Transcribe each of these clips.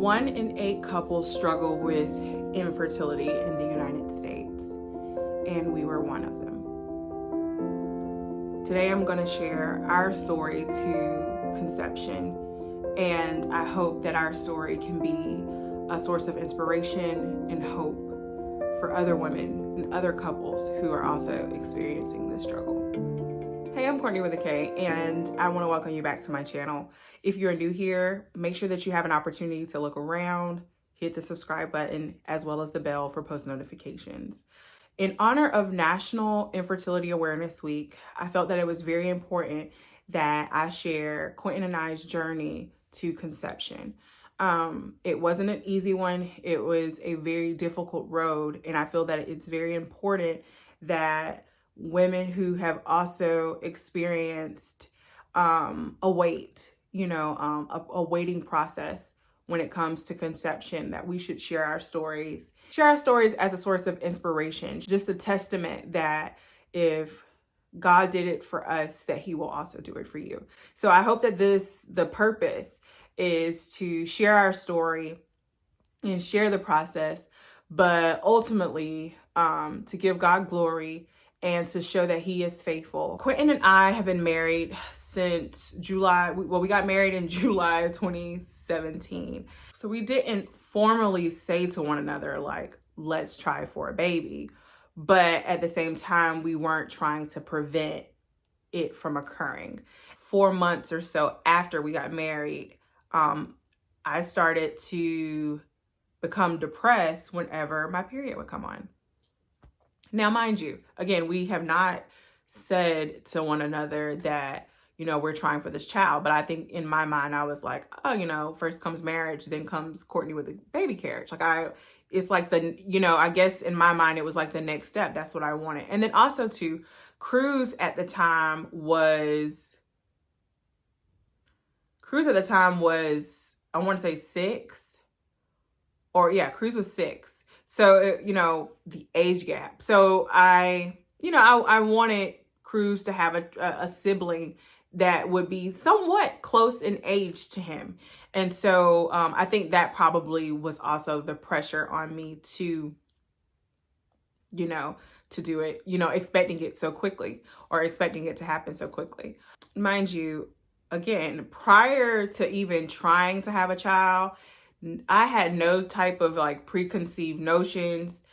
1 in 8 couples struggle with infertility in the United States, and we were one of them. Today I'm going to share our story to conception, and I hope that our story can be a source of inspiration and hope for other women and other couples who are also experiencing this struggle. Hey, I'm Courtney with a K, and I want to welcome you back to my channel. If you're new here, make sure that you have an opportunity to look around, hit the subscribe button, as well as the bell for post notifications. In honor of National Infertility Awareness Week, I felt that it was very important that I share Quentin and I's journey to conception. It wasn't an easy one. It was a very difficult road, and I feel that it's very important that women who have also experienced a waiting process when it comes to conception, that we should share our stories as a source of inspiration, just a testament that if God did it for us, that he will also do it for you. So I hope that the purpose is to share our story and share the process, but ultimately to give God glory and to show that he is faithful. Quentin and I have been married since July. We got married in July of 2017. So we didn't formally say to one another, like, let's try for a baby. But at the same time, we weren't trying to prevent it from occurring. 4 months or so after we got married, I started to become depressed whenever my period would come on. Now, mind you, again, we have not said to one another that, we're trying for this child. But I think in my mind, I was like, oh, first comes marriage, then comes Courtney with a baby carriage. It's like I guess in my mind, it was like the next step. That's what I wanted. And then also too, Cruz at the time was, I want to say 6. Cruz was 6. So, the age gap. So I wanted Cruz to have a sibling that would be somewhat close in age to him. And so I think that probably was also the pressure on me to do it, expecting it so quickly, or expecting it to happen so quickly. Mind you, again, prior to even trying to have a child, I had no type of preconceived notions.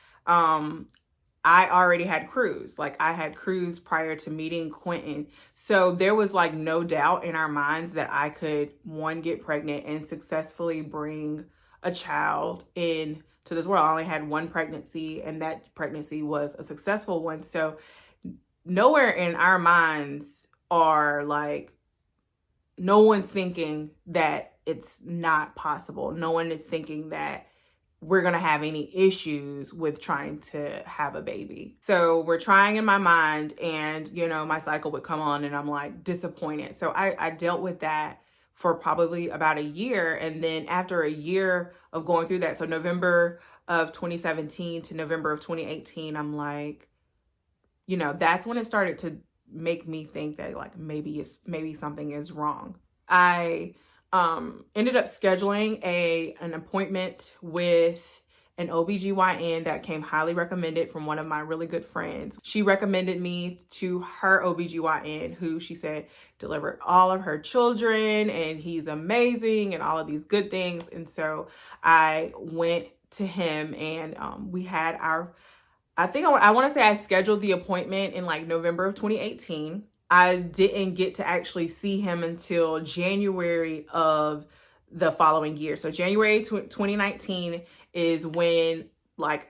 I already had Cruz. I had Cruz prior to meeting Quentin. So there was no doubt in our minds that I could, one, get pregnant and successfully bring a child into this world. I only had one pregnancy, and that pregnancy was a successful one. So nowhere in our minds are no one's thinking that it's not possible. No one is thinking that we're going to have any issues with trying to have a baby. So we're trying in my mind, and, my cycle would come on and I'm disappointed. So I dealt with that for probably about a year. And then after a year of going through that, so November of 2017 to November of 2018, I'm that's when it started to make me think that maybe something is wrong. I ended up scheduling an appointment with an OBGYN that came highly recommended from one of my really good friends. She recommended me to her OBGYN, who she said delivered all of her children, and he's amazing and all of these good things. And so I went to him, and we had I want to say I scheduled the appointment in November of 2018. I didn't get to actually see him until January of the following year. So January 2019 is when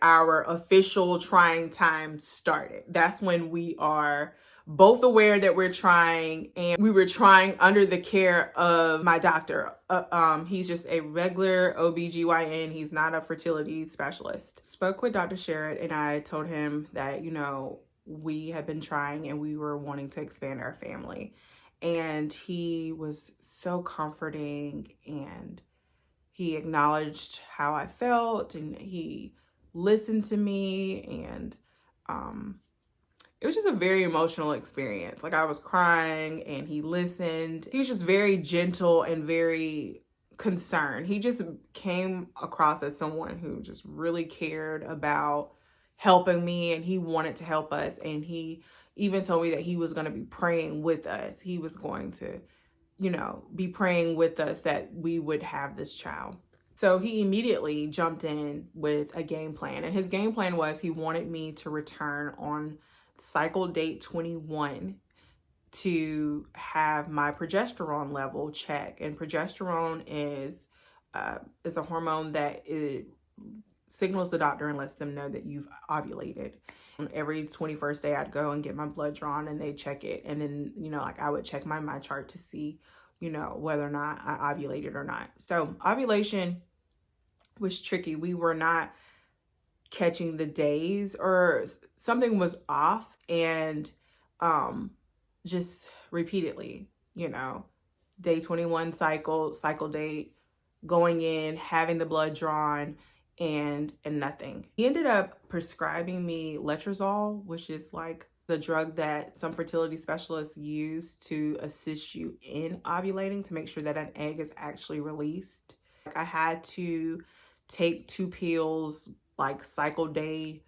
our official trying time started. That's when we are both aware that we're trying, and we were trying under the care of my doctor. He's just a regular OBGYN. He's not a fertility specialist. Spoke with Dr. Sherrod, and I told him that, we had been trying and we were wanting to expand our family. And he was so comforting, and he acknowledged how I felt, and he listened to me, and it was just a very emotional experience. I was crying and he listened. He was just very gentle and very concern. He just came across as someone who just really cared about helping me, and he wanted to help us. And he even told me that he was going to be praying with us. He was going to, be praying with us that we would have this child. So he immediately jumped in with a game plan. And his game plan was he wanted me to return on cycle date 21 to have my progesterone level check. And progesterone is a hormone that it signals the doctor and lets them know that you've ovulated. Every 21st day I'd go and get my blood drawn, and they check it. And then, I would check my chart to see, whether or not I ovulated or not. So ovulation was tricky. We were not catching the days, or something was off. And just repeatedly, day 21 cycle date, going in, having the blood drawn, and nothing. He ended up prescribing me letrozole, which is like the drug that some fertility specialists use to assist you in ovulating, to make sure that an egg is actually released. I had to take 2 pills like cycle day,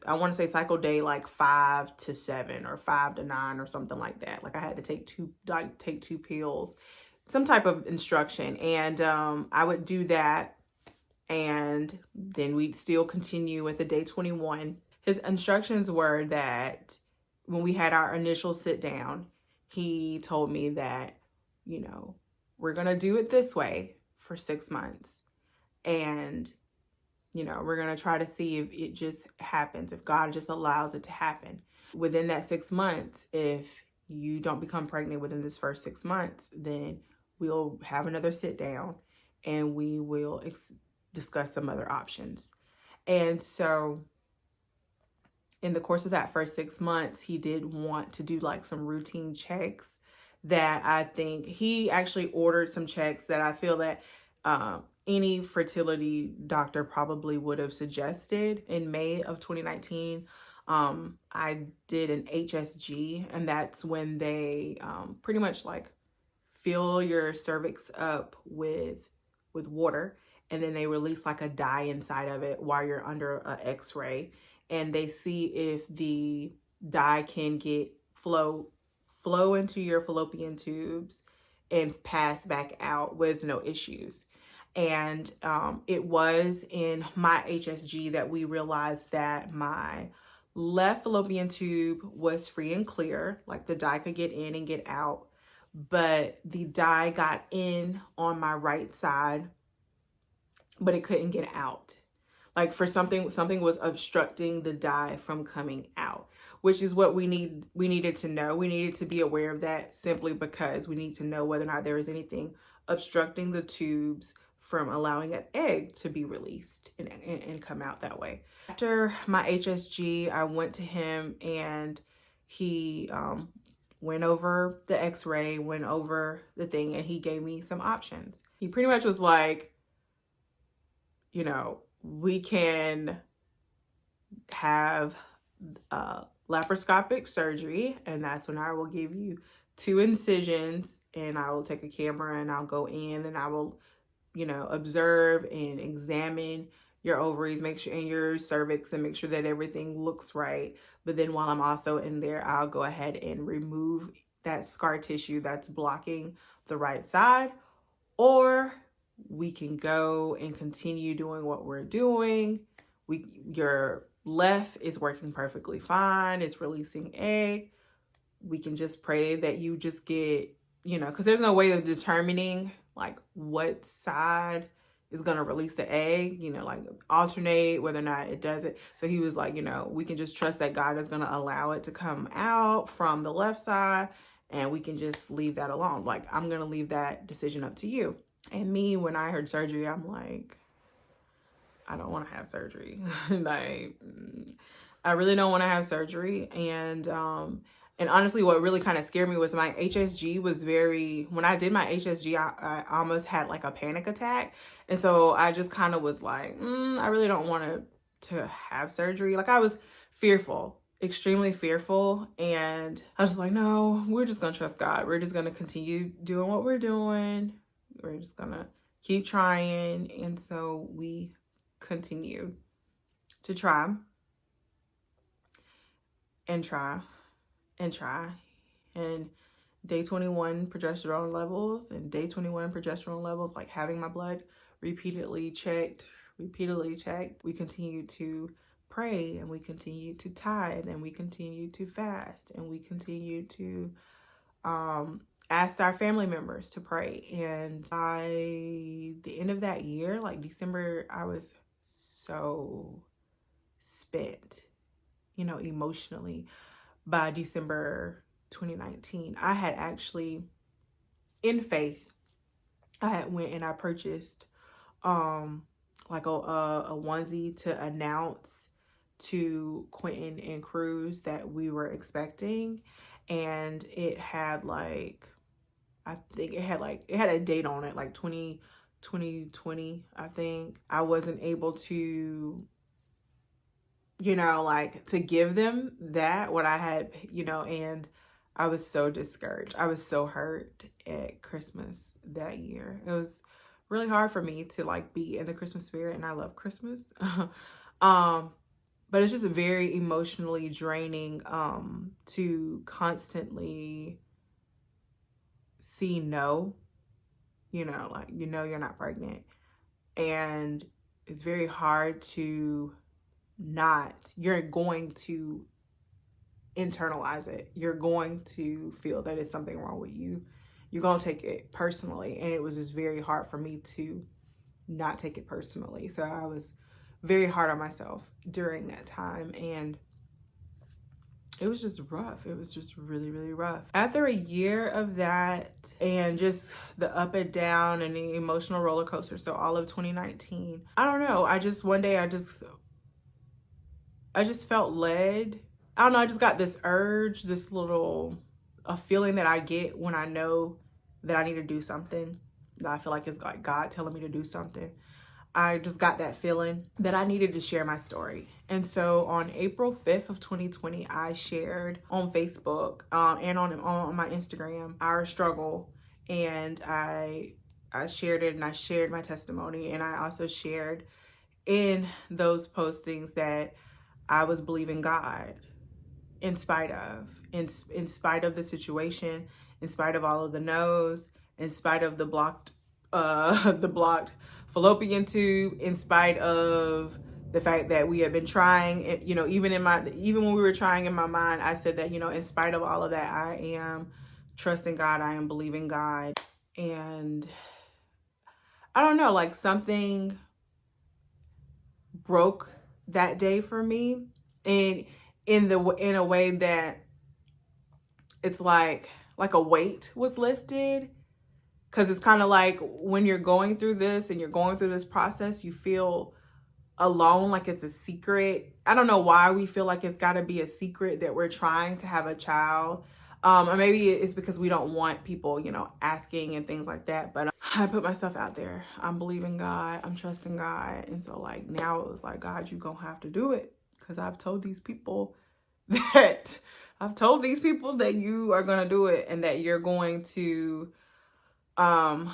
I want to say cycle day like 5 to 7 or 5 to 9 or something like that. Like I had to take two pills, some type of instruction. And I would do that. And then we'd still continue with the day 21. His instructions were that when we had our initial sit down, he told me that, we're going to do it this way for 6 months. And we're going to try to see if it just happens, if God just allows it to happen. Within that 6 months, if you don't become pregnant within this first 6 months, then we'll have another sit down and we will discuss some other options. And so in the course of that first 6 months, he did want to do like some routine checks that I think he actually ordered some checks that I feel that any fertility doctor probably would have suggested. In May of 2019, I did an HSG, and that's when they pretty much like fill your cervix up with water, and then they release like a dye inside of it while you're under an X-ray, and they see if the dye can get flow into your fallopian tubes and pass back out with no issues. And it was in my HSG that we realized that my left fallopian tube was free and clear, like the dye could get in and get out, but the dye got in on my right side, but it couldn't get out. Like for something was obstructing the dye from coming out, which is what we needed to know. We needed to be aware of that, simply because we need to know whether or not there is anything obstructing the tubes from allowing an egg to be released and come out that way. After my HSG, I went to him, and he went over the X-ray, went over the thing, and he gave me some options. He pretty much was like, we can have laparoscopic surgery, and that's when I will give you 2 incisions, and I will take a camera and I'll go in and I will observe and examine your ovaries, make sure, and your cervix, and make sure that everything looks right. But then while I'm also in there, I'll go ahead and remove that scar tissue that's blocking the right side, or we can go and continue doing what we're doing. Your left is working perfectly fine. It's releasing egg. We can just pray that you just get, because there's no way of determining like what side is going to release the egg, like alternate whether or not it does it. So he was like, we can just trust that God is going to allow it to come out from the left side, and we can just leave that alone. Like, I'm going to leave that decision up to you. And me, when I heard surgery, I'm like, I don't want to have surgery. Like, I really don't want to have surgery. And honestly, what really kind of scared me was my HSG was when I did my HSG, I almost had like a panic attack. And so I just kind of was like, I really don't want to have surgery. Like, I was fearful, extremely fearful. And I was like, no, we're just going to trust God. We're just going to continue doing what we're doing. We're just gonna keep trying. And so we continue to try and try and try. And day 21 progesterone levels and day 21 progesterone levels, like having my blood repeatedly checked. We continue to pray, and we continue to tithe, and we continue to fast, and we continue to asked our family members to pray. And by the end of that year, like December, I was so spent, emotionally. By December 2019, I had actually, in faith, I had went and I purchased like a onesie to announce to Quentin and Cruz that we were expecting. And it had like, I think it had a date on it, like 2020, I think. I wasn't able to, like to give them that, what I had, and I was so discouraged. I was so hurt at Christmas that year. It was really hard for me to like be in the Christmas spirit, and I love Christmas. But it's just very emotionally draining to constantly see no, like, you're not pregnant. And it's very hard to you're going to internalize it. You're going to feel that it's something wrong with you. You're going to take it personally. And it was just very hard for me to not take it personally. So I was very hard on myself during that time. And it was just rough. It was just really, really rough. After a year of that and just the up and down and the emotional roller coaster, so all of 2019, I don't know. One day I just felt led. I don't know. I just got this urge, a feeling that I get when I know that I need to do something. That I feel like it's like God telling me to do something. I just got that feeling that I needed to share my story. And so on April 5th of 2020, I shared on Facebook and on my Instagram our struggle. And I shared it, and I shared my testimony. And I also shared in those postings that I was believing God in spite of the situation, in spite of all of the no's, in spite of the blocked fallopian tube, in spite of the fact that we had been trying. Even when we were trying, in my mind, I said that, in spite of all of that, I am trusting God, I am believing God. And I don't know, like something broke that day for me, and in a way that it's like a weight was lifted. Because it's kind of like when you're going through this and you're going through this process, you feel alone, like it's a secret. I don't know why we feel like it's got to be a secret that we're trying to have a child. Or maybe it's because we don't want people, asking and things like that. But I put myself out there. I'm believing God. I'm trusting God. And so like now it was like, God, you're going to have to do it. Because I've told these people that you are going to do it, and that you're going to, I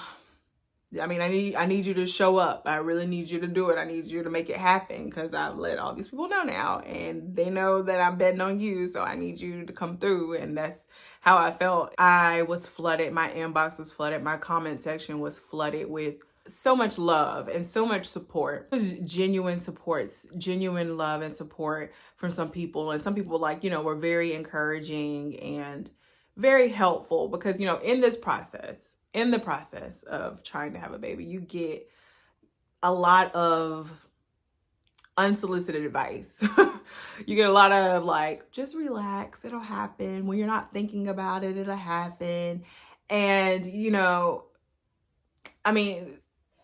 need you to show up. I really need you to do it. I need you to make it happen, because I've let all these people know now, and they know that I'm betting on you. So I need you to come through. And that's how I felt. I was flooded. My inbox was flooded. My comment section was flooded with so much love and so much support. It was genuine supports, genuine love and support from some people. And some people were very encouraging and very helpful, because, in the process of trying to have a baby, you get a lot of unsolicited advice. You get a lot of like, just relax, it'll happen. When you're not thinking about it, it'll happen. And,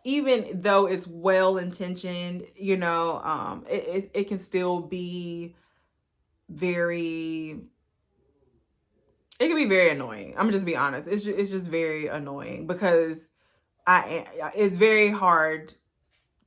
even though it's well-intentioned, it can still be very annoying. I'm gonna just be honest. It's just very annoying, because it's very hard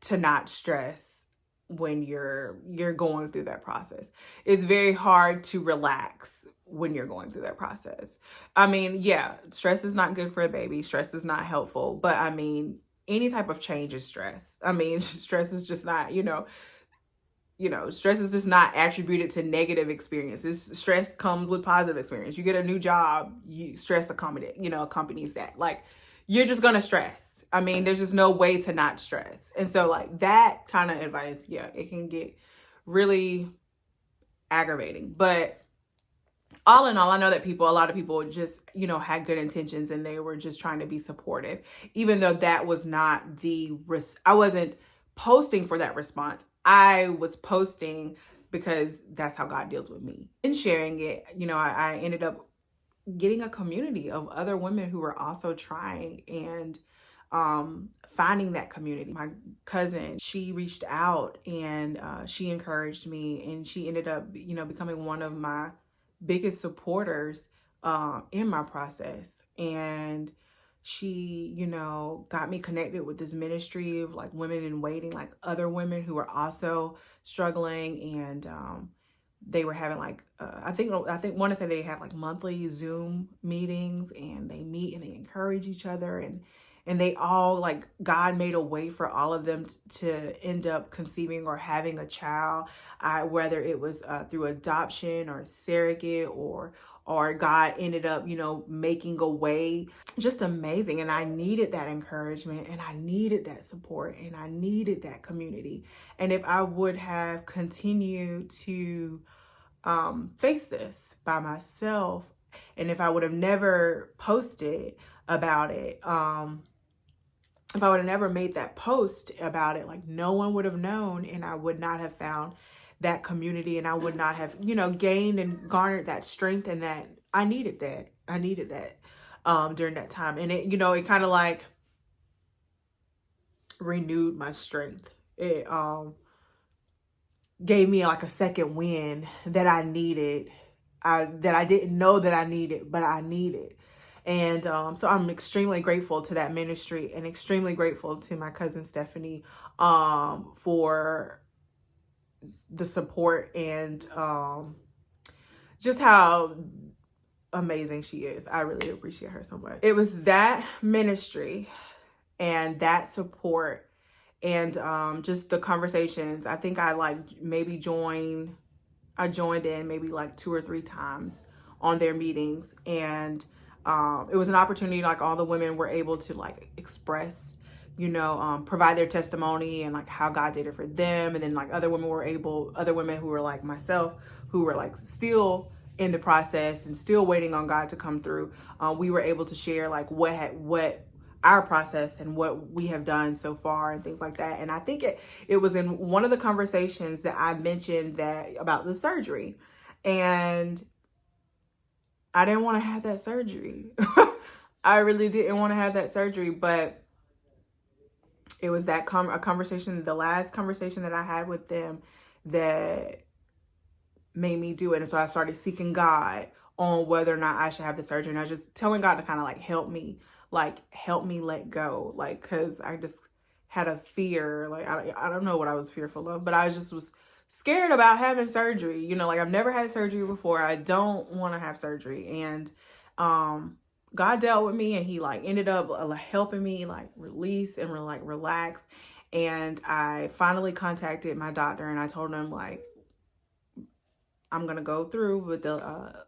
to not stress when you're going through that process. It's very hard to relax when you're going through that process. I mean, yeah, stress is not good for a baby. Stress is not helpful. But I mean, any type of change is stress. I mean, stress is just not, stress is just not attributed to negative experiences. Stress comes with positive experience. You get a new job, stress accompanies that. Like, you're just going to stress. I mean, there's just no way to not stress. And so like that kind of advice, yeah, it can get really aggravating. But all in all, I know that a lot of people just, had good intentions and they were just trying to be supportive, even though that was not I wasn't posting for that response. I was posting because that's how God deals with me. In sharing it, I ended up getting a community of other women who were also trying, and finding that community. My cousin, she reached out and she encouraged me, and she ended up, becoming one of my biggest supporters in my process. And she, got me connected with this ministry of like women in waiting, like other women who were also struggling. And they were having like, I think want to say they have like monthly Zoom meetings, and they meet and they encourage each other, and they all, like, God made a way for all of them to end up conceiving or having a child, whether it was through adoption or surrogate, or God ended up, making a way. Just amazing. And I needed that encouragement, and I needed that support, and I needed that community. And if I would have continued to face this by myself, and if I would have never posted about it, if I would have never made that post about it, like, no one would have known, and I would not have found that community, and I would not have, gained and garnered that strength, and that I needed that. I needed that during that time. And it, it kind of like renewed my strength. It gave me like a second wind that I needed, that I didn't know that I needed, but I needed. And so I'm extremely grateful to that ministry, and extremely grateful to my cousin Stephanie for the support, and just how amazing she is. I really appreciate her so much. It was that ministry and that support, and just the conversations. I think I joined in maybe like 2 or 3 times on their meetings, and it was an opportunity, like, all the women were able to like express, provide their testimony and like how God did it for them. And then like other women who were like myself, who were like still in the process and still waiting on God to come through. We were able to share like what our process and what we have done so far and things like that. And I think it was in one of the conversations that I mentioned that about the surgery, and I didn't want to have that surgery. I really didn't want to have that surgery, but it was that a conversation, the last conversation that I had with them, that made me do it. And so I started seeking God on whether or not I should have the surgery. And I was just telling God to kind of like help me let go. Like, cause I just had a fear. Like, I don't know what I was fearful of, but I was scared about having surgery. Like, I've never had surgery before. I don't want to have surgery. And God dealt with me, and he like ended up helping me like release and relax. And I finally contacted my doctor, and I told him like, I'm going to go through with the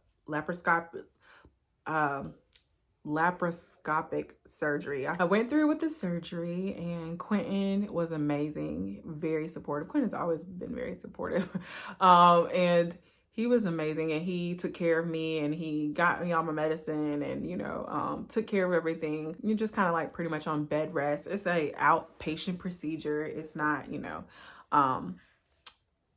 laparoscopic surgery. I went through with the surgery, and Quentin was amazing, very supportive. Quentin's always been very supportive. And he was amazing, and he took care of me, and he got me all my medicine, and, took care of everything. You're just kind of like pretty much on bed rest. It's a outpatient procedure. It's not,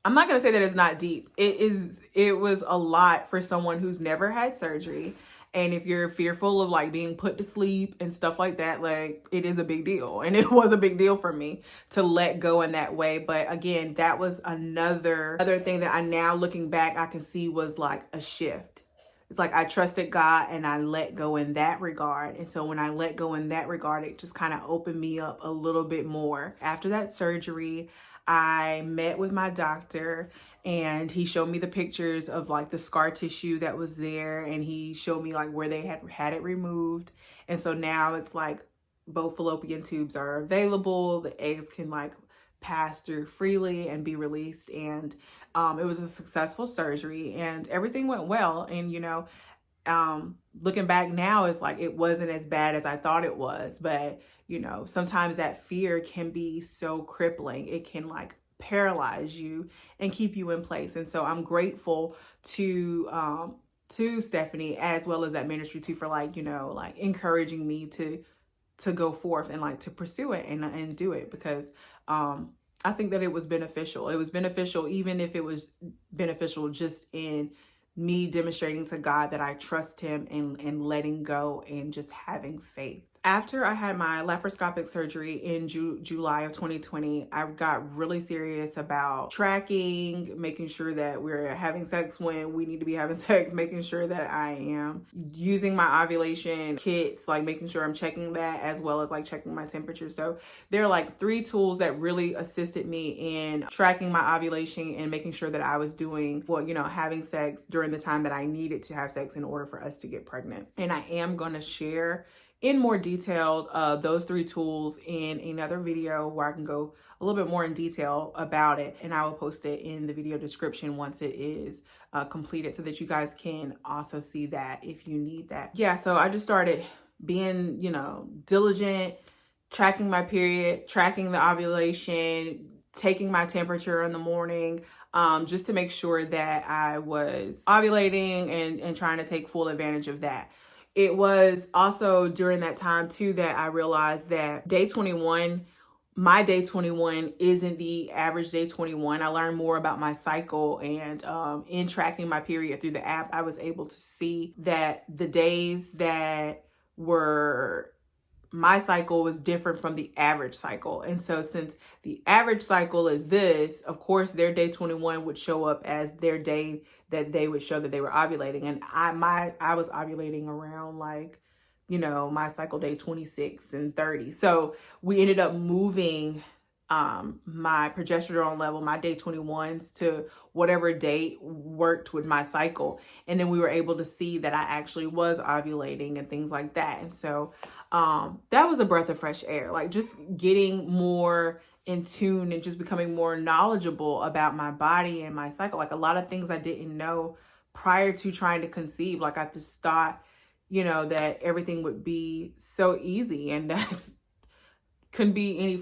I'm not going to say that it's not deep. It was a lot for someone who's never had surgery. And if you're fearful of like being put to sleep and stuff like that, like, it is a big deal. And it was a big deal for me to let go in that way. But again, that was another thing that I now, looking back, I can see was like a shift. it's like I trusted God and I let go in that regard. And so when I let go in that regard, it just kind of opened me up a little bit more. After that surgery, I met with my doctor and he showed me the pictures of like the scar tissue that was there, and he showed me like where they had it removed. And so now it's like both fallopian tubes are available. The eggs can like pass through freely and be released. And it was a successful surgery and everything went well. And, looking back now, it's like it wasn't as bad as I thought it was. But, sometimes that fear can be so crippling. It can like paralyze you and keep you in place. And so I'm grateful to Stephanie as well as that ministry too for like encouraging me to go forth and like to pursue it and do it, because I think that it was beneficial. It was beneficial, even if it was beneficial just in me demonstrating to God that I trust him and letting go and just having faith. After I had my laparoscopic surgery in July of 2020, I got really serious about tracking, making sure that we're having sex when we need to be having sex, making sure that I am using my ovulation kits, like making sure I'm checking that as well as like checking my temperature. So there are like 3 tools that really assisted me in tracking my ovulation and making sure that I was doing, having sex during the time that I needed to have sex in order for us to get pregnant. And I am going to share in more detail those 3 tools in another video where I can go a little bit more in detail about it, and I will post it in the video description once it is completed so that you guys can also see that if you need that. Yeah, so I just started being diligent, tracking my period, tracking the ovulation, taking my temperature in the morning, just to make sure that I was ovulating and trying to take full advantage of that. It was also during that time too that I realized that day 21, my day 21 isn't the average day 21. I learned more about my cycle, and in tracking my period through the app, I was able to see that the days that were my cycle was different from the average cycle. And so since the average cycle is this, of course, their day 21 would show up as their day that they would show that they were ovulating. And I was ovulating around like, my cycle day 26 and 30. So we ended up moving my progesterone level, my day 21s, to whatever date worked with my cycle. And then we were able to see that I actually was ovulating and things like that. And so that was a breath of fresh air, like just getting more in tune and just becoming more knowledgeable about my body and my cycle. Like a lot of things I didn't know prior to trying to conceive. Like I just thought, that everything would be so easy, and that's couldn't be any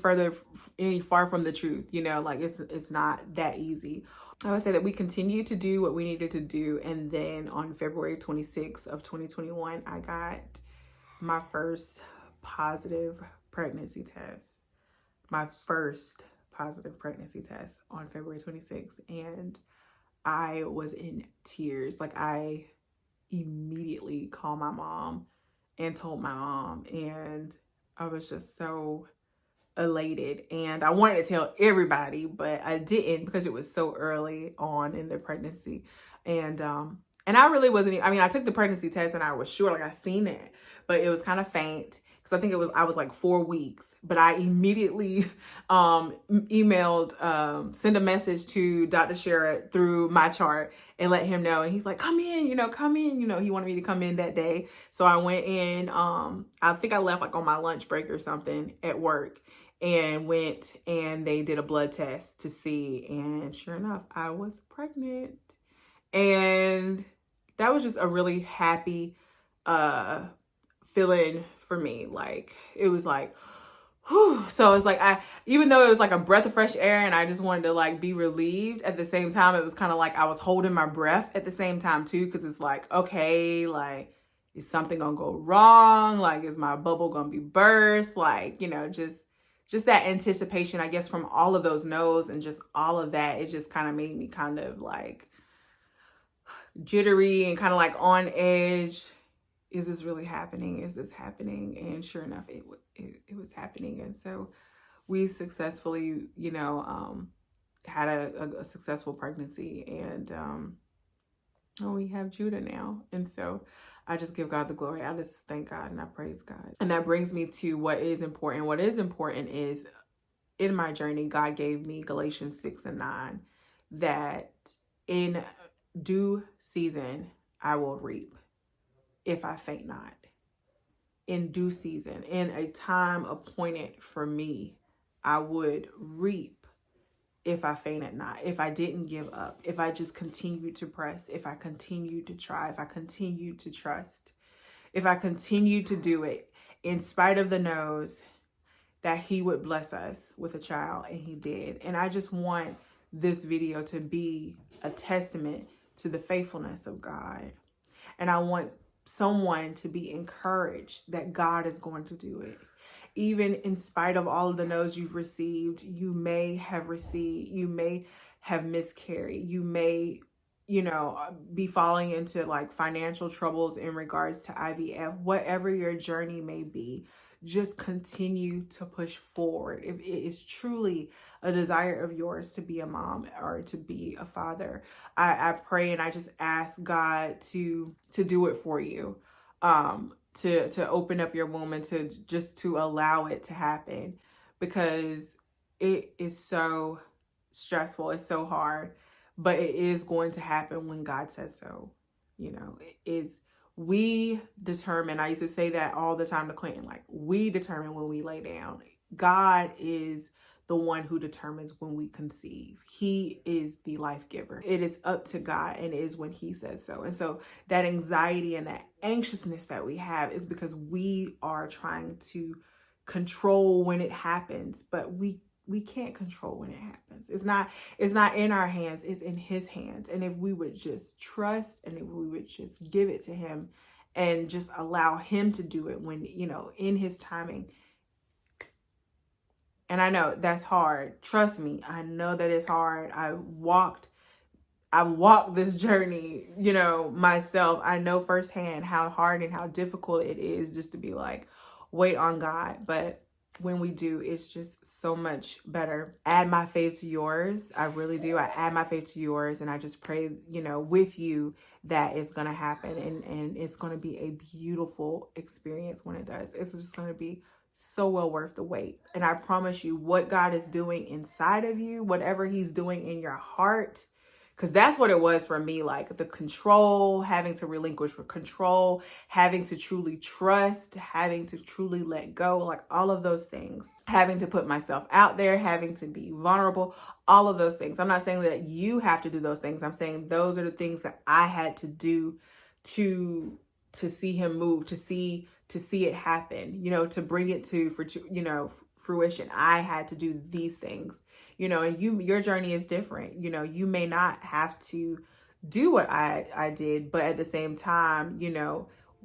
far from the truth. Like it's not that easy. I would say that we continued to do what we needed to do. And then on February 26th of 2021, I got my first positive pregnancy test. My first positive pregnancy test on February 26th. And I was in tears. Like I immediately called my mom and told my mom. And I was just so elated, and I wanted to tell everybody, but I didn't because it was so early on in the pregnancy. And I really wasn't, I took the pregnancy test and I was sure, like I seen it, but it was kind of faint because I think I was like 4 weeks. But I immediately emailed, send a message to Dr. Sherrod through my chart and let him know. And he's like, come in, come in. He wanted me to come in that day. So I went in, I think I left like on my lunch break or something at work, and went and they did a blood test to see. And sure enough, I was pregnant. And that was just a really happy feeling for me. Like it was like, whew. So it was like, even though it was like a breath of fresh air and I just wanted to like be relieved, at the same time, it was kind of like I was holding my breath at the same time too. Cause it's like, okay, like, is something gonna go wrong? Like, is my bubble gonna be burst? Like, just that anticipation, I guess, from all of those no's and just all of that, it just kind of made me kind of like jittery and kind of like on edge. Is this really happening? Is this happening? And sure enough, it was happening. And so we successfully, had a successful pregnancy. And Oh, we have Judah now. And so I just give God the glory. I just thank God and I praise God. And that brings me to what is important. What is important is, in my journey, God gave me Galatians 6:9, that in due season I will reap if I faint not. In due season, in a time appointed for me, I would reap if I fainted not, if I didn't give up, if I just continued to press, if I continued to try, if I continued to trust, if I continued to do it in spite of the no's, that he would bless us with a child, and he did. And I just want this video to be a testament to the faithfulness of God. And I want someone to be encouraged that God is going to do it. Even in spite of all of the no's you've received, you may have miscarried, you may, be falling into like financial troubles in regards to IVF, whatever your journey may be. Just continue to push forward. If it is truly a desire of yours to be a mom or to be a father, I pray and I just ask God to do it for you, to open up your womb and to allow it to happen, because it is so stressful. It's so hard, but it is going to happen when God says so. We determine, I used to say that all the time to Clinton, like, we determine when we lay down. God is the one who determines when we conceive. He is the life giver. It is up to God, and it is when he says so. And so that anxiety and that anxiousness that we have is because we are trying to control when it happens, but we can't control when it happens. It's not in our hands, it's in his hands. And if we would just trust, and if we would just give it to him and just allow him to do it when, in his timing. And I know that's hard. Trust me, I know that it's hard. I've walked this journey, myself. I know firsthand how hard and how difficult it is just to be like, wait on God. But when we do, it's just so much better. Add my faith to yours. I really do. I add my faith to yours, and I just pray, with you, that it's going to happen, and it's going to be a beautiful experience when it does. It's just going to be so well worth the wait. And I promise you, what God is doing inside of you, whatever he's doing in your heart, because that's what it was for me, like the control, having to relinquish control, having to truly trust, having to truly let go, like all of those things, having to put myself out there, having to be vulnerable, all of those things. I'm not saying that you have to do those things. I'm saying those are the things that I had to do to see him move, to see it happen, to bring it to fruition. I had to do these things, and your journey is different. You may not have to do what I did, but at the same time,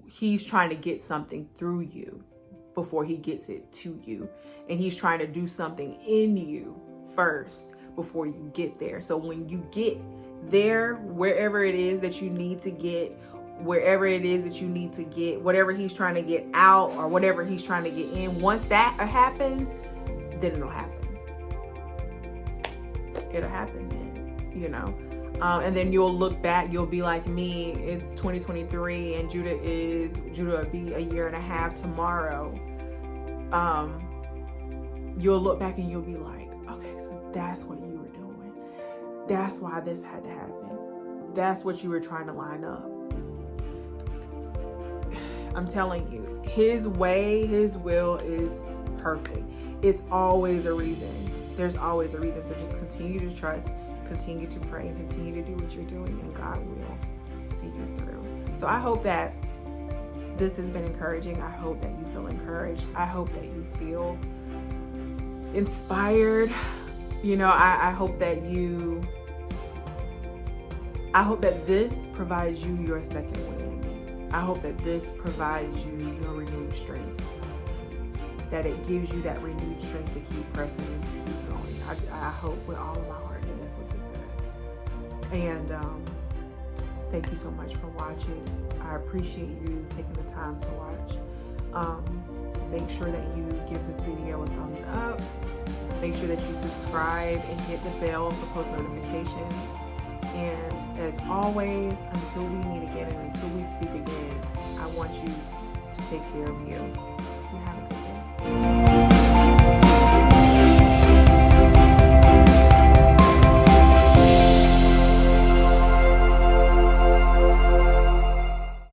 he's trying to get something through you before he gets it to you. And he's trying to do something in you first before you get there. So when you get there, wherever it is that you need to get, wherever it is that you need to get, whatever he's trying to get out or whatever he's trying to get in, once that happens, then it'll happen. It'll happen then, and then you'll look back, you'll be like me, it's 2023 and Judah will be a year and a half tomorrow. You'll look back and you'll be like, okay, so that's what you were doing. That's why this had to happen. That's what you were trying to line up. I'm telling you, his way, his will is perfect. It's always a reason. There's always a reason. So just continue to trust, continue to pray, and continue to do what you're doing, and God will see you through. So I hope that this has been encouraging. I hope that you feel encouraged. I hope that you feel inspired. I hope that this provides you your second wind. I hope that this provides you your renewed strength, that it gives you that renewed strength to keep pressing and to keep going. I hope with all of my heart that that's what this is. And thank you so much for watching. I appreciate you taking the time to watch. Make sure that you give this video a thumbs up. Make sure that you subscribe and hit the bell for post notifications. And as always, until we meet again and until we speak again, I want you to take care of you. You have a good